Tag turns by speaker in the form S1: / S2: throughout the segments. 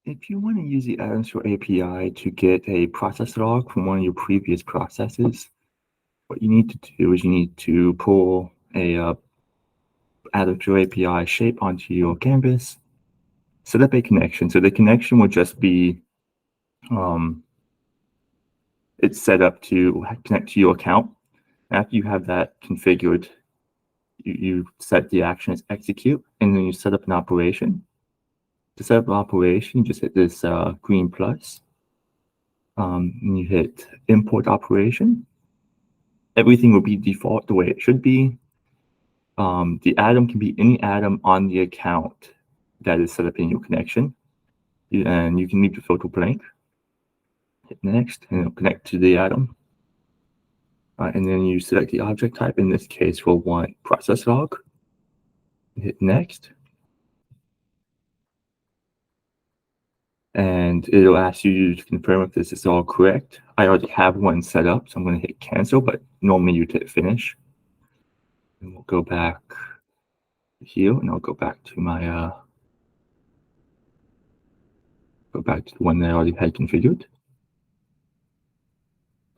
S1: If you want to use the Atom Store API to get a process log from one of your previous processes, what you need to do is you need to pull a Atom Store API shape onto your canvas, set up a connection. So the connection will just be it's set up to connect to your account. After you have that configured, you set the action as execute, and then you set up an operation. To set up an operation, you just hit this green plus, and you hit import operation. Everything will be default the way it should be. The atom can be any atom on the account that is set up in your connection, and you can leave the filter blank. Hit next, and it'll connect to the atom. And then you select the object type. In this case, we'll want process log. Hit next. And it'll ask you to confirm if this is all correct. I already have one set up, so I'm going to hit cancel, but normally you'd hit finish. And we'll go back here, and I'll go back to my go back to the one that I already had configured.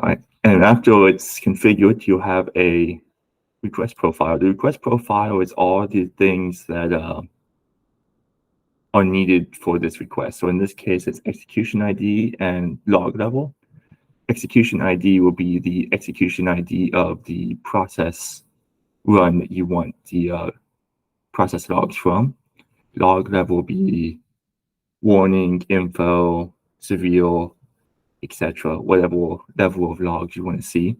S1: All right, and after it's configured, you'll have a request profile. The request profile is all the things that are needed for this request. So in this case, it's execution ID and log level. Execution ID will be the execution ID of the process run that you want the process logs from. Log level will be warning, info, severe, etc. Whatever level of logs you want to see.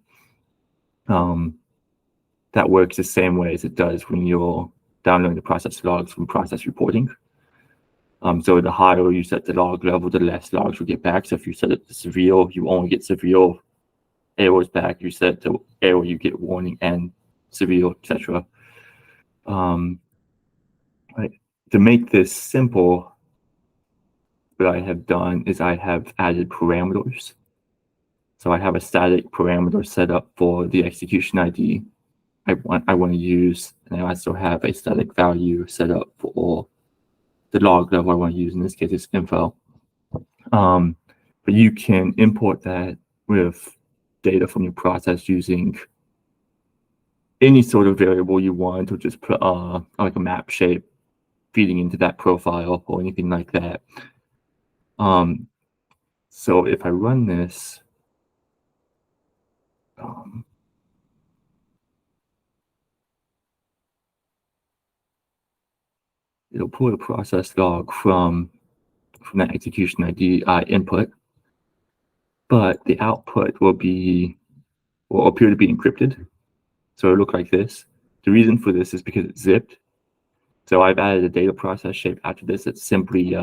S1: That works the same way as it does when you're downloading the process logs from process reporting. So the higher you set the log level, the less logs you get back. So if you set it to severe, you only get severe errors back. You set it to error, you get warning and severe, etc. Right. To make this simple, what I have done is I have added parameters. So I have a static parameter set up for the execution ID I want to use, and I also have a static value set up for the log level I want to use. In this case, it's info. But you can import that with data from your process using any sort of variable you want, or just put like a map shape feeding into that profile or anything like that. So if I run this, it'll pull the process log from that execution ID input, but the output will appear to be encrypted. So it'll look like this. The reason for this is because it's zipped. So I've added a data process shape after this that simply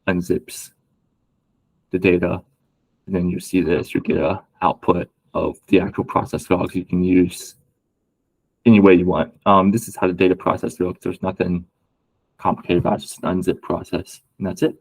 S1: unzips the data, and then you see this. You get an output of the actual process logs you can use any way you want. This is how the data process looks. There's nothing complicated about it, just an unzip process, and that's it.